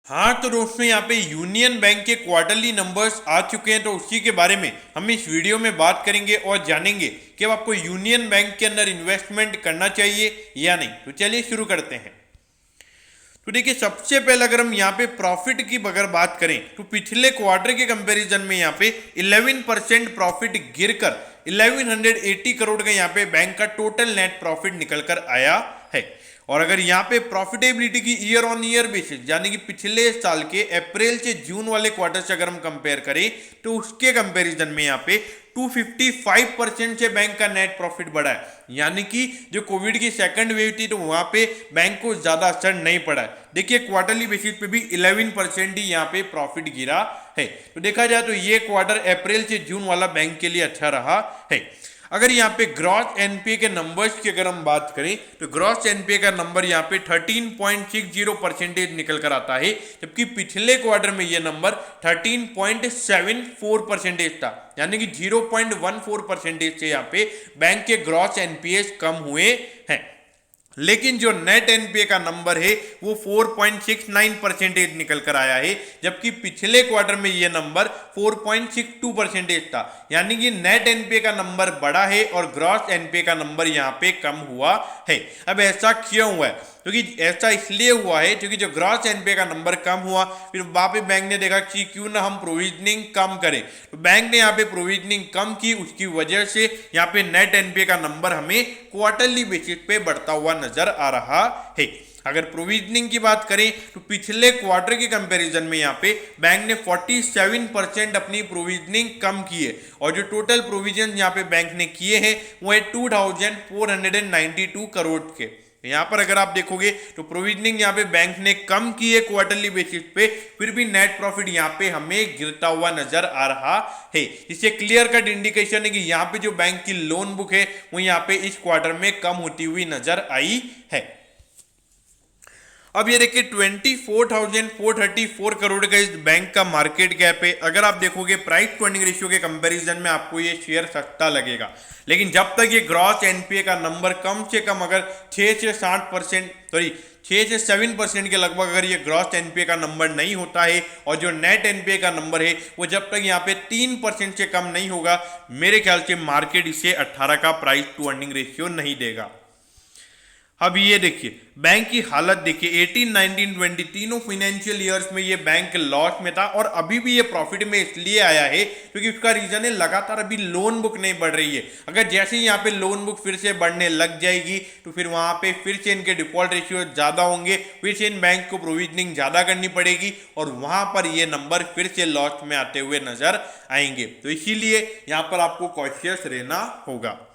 हाँ तो दोस्तों यहाँ पे यूनियन बैंक के क्वार्टरली नंबर्स आ चुके हैं, तो उसी के बारे में हम इस वीडियो में बात करेंगे और जानेंगे कि अब आपको यूनियन बैंक के अंदर इन्वेस्टमेंट करना चाहिए या नहीं। तो चलिए शुरू करते हैं। तो देखिए, सबसे पहले अगर हम यहाँ पे प्रॉफिट की अगर बात करें तो पिछले क्वार्टर के कंपैरिजन में यहाँ पे 11% प्रॉफिट गिरकर 1180 करोड़ का यहाँ पे बैंक का टोटल नेट प्रॉफिट निकल कर आया है। और अगर यहाँ पे प्रॉफिटेबिलिटी की ईयर ऑन ईयर बेसिस यानी कि पिछले साल के अप्रैल से जून वाले क्वार्टर से अगर हम कंपेयर करें तो उसके कंपैरिजन में यहाँ पे 255% से बैंक का नेट प्रॉफिट बढ़ा है। यानी कि जो कोविड की सेकंड वेव थी तो वहां पे बैंक को ज्यादा असर नहीं पड़ा है। देखिए, क्वार्टरली बेसिस पे भी 11% ही यहाँ पे प्रॉफिट गिरा है। तो देखा जाए तो ये क्वार्टर अप्रैल से जून वाला बैंक के लिए अच्छा रहा है। अगर यहाँ पे ग्रॉस एनपीए के नंबर्स की अगर हम बात करें तो ग्रॉस एनपीए का नंबर यहाँ पे 13.60% निकल कर आता है, जबकि पिछले क्वार्टर में ये नंबर 13.74% था। यानी कि 0.14% से यहाँ पे बैंक के ग्रॉस एनपीए कम हुए हैं। लेकिन जो नेट एनपीए का नंबर है वो 4.69% निकल कर आया है, जबकि पिछले क्वार्टर में ये नंबर 4.62% था। यानी कि नेट एनपीए का नंबर बढ़ा है और ग्रॉस एनपीए का नंबर यहाँ पे कम हुआ है। अब ऐसा क्यों हुआ है? क्योंकि ऐसा इसलिए हुआ है क्योंकि जो ग्रॉस एनपीए का नंबर कम हुआ, फिर वहां पे बैंक ने देखा कि क्यों ना हम प्रोविजनिंग कम करें, तो बैंक ने यहाँ पे प्रोविजनिंग कम की। उसकी वजह से यहाँ पे नेट एनपीए का नंबर हमें क्वार्टरली बेसिस पे बढ़ता हुआ नजर आ रहा है। अगर प्रोविजनिंग की बात करें तो पिछले क्वार्टर के कंपैरिजन में यहाँ पे बैंक ने 47% अपनी प्रोविजनिंग कम की है, और जो टोटल प्रोविजन यहाँ पे बैंक ने किए हैं वो है 2492 करोड़ के। यहाँ पर अगर आप देखोगे तो प्रोविजनिंग यहाँ पे बैंक ने कम की है क्वार्टरली बेसिस पे, फिर भी नेट प्रॉफिट यहाँ पे हमें गिरता हुआ नजर आ रहा है। इससे क्लियर कट इंडिकेशन है कि यहाँ पे जो बैंक की लोन बुक है वो यहाँ पे इस क्वार्टर में कम होती हुई नजर आई है। अब ये देखिए, 24,434 करोड़ का इस बैंक का मार्केट कैप है। अगर आप देखोगे प्राइस टू अर्निंग रेशियो के कंपैरिजन में आपको ये शेयर सस्ता लगेगा, लेकिन जब तक ये ग्रॉस एनपीए का नंबर कम से कम अगर 6 से 7% के लगभग अगर ये ग्रॉस एनपीए का नंबर नहीं होता है, और जो नेट एनपीए का नंबर है वो जब तक यहाँ पे 3% से कम नहीं होगा, मेरे ख्याल से मार्केट इसे 18 का प्राइस टू अर्निंग रेशियो नहीं देगा। अब ये देखिए, बैंक की हालत देखिए, 18, 19, 20 तीनों फाइनेंशियल ईयर्स में ये बैंक लॉस में था, और अभी भी ये प्रॉफिट में इसलिए आया है क्योंकि उसका रीजन है लगातार अभी लोन बुक नहीं बढ़ रही है। अगर जैसे ही यहाँ पे लोन बुक फिर से बढ़ने लग जाएगी तो फिर वहां पे फिर से इनके डिफॉल्ट रेशियो ज्यादा होंगे, फिर से इन बैंक को प्रोविजनिंग ज्यादा करनी पड़ेगी, और वहां पर ये नंबर फिर से लॉस में आते हुए नजर आएंगे। तो इसीलिए यहाँ पर आपको कॉशियस रहना होगा।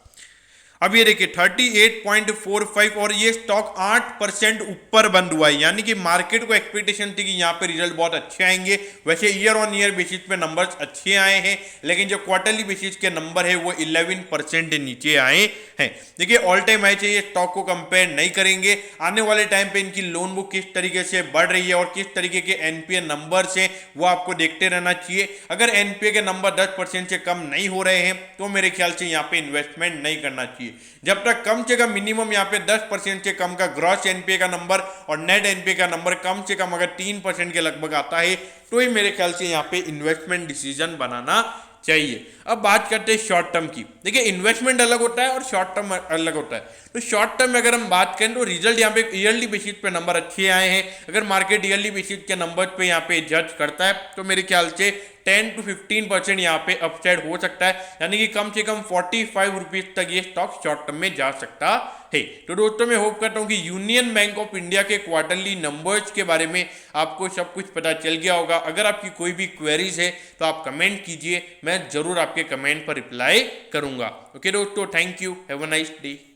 अब ये देखिए 38.45, और ये स्टॉक 8% ऊपर बंद हुआ है। यानी कि मार्केट को एक्सपेक्टेशन थी कि यहाँ पे रिजल्ट बहुत अच्छे आएंगे। वैसे ईयर ऑन ईयर बेसिस पे नंबर्स अच्छे आए हैं, लेकिन जो क्वार्टरली बेसिस के नंबर है वो 11% नीचे आए हैं। देखिए, ऑल टाइम हाई से ये स्टॉक को कंपेयर नहीं करेंगे। आने वाले टाइम पे इनकी लोन बुक किस तरीके से बढ़ रही है और किस तरीके के एनपीए नंबर्स हैं वो आपको देखते रहना चाहिए। अगर एनपीए के नंबर 10% से कम नहीं हो रहे हैं तो मेरे ख्याल से यहाँ पे इन्वेस्टमेंट नहीं करना चाहिए। जब तक कम से कम मिनिमम यहाँ पे 10% से कम का ग्रॉस एनपीए का नंबर और नेट एनपीए का नंबर कम से कम अगर 3% के लगभग आता है तो ही मेरे ख्याल से यहाँ पे इन्वेस्टमेंट डिसीजन बनाना चाहिए। अब बात करते हैं शॉर्ट टर्म की। देखिए, इन्वेस्टमेंट अलग होता है और शॉर्ट टर्म अलग होता है। तो शॉर्ट टर्म में अगर हम बात करें तो रिजल्ट यहाँ पे ईयरली बेसिस पे नंबर अच्छे आए हैं। अगर मार्केट ईयरली बेसिस के नंबर पे यहाँ पे जज करता है तो मेरे ख्याल से 10 to 15% यहाँ पे अपसाइड हो सकता है। यानी कि कम से कम 45 रुपीज तक ये स्टॉक शॉर्ट टर्म में जा सकता है। तो दोस्तों, मैं होप करता हूँ कि यूनियन बैंक ऑफ इंडिया के क्वार्टरली नंबर्स के बारे में आपको सब कुछ पता चल गया होगा। अगर आपकी कोई भी क्वेरीज है तो आप कमेंट कीजिए, मैं जरूर आपके कमेंट पर रिप्लाई करूंगा। ओके दोस्तों, thank you, have a nice day.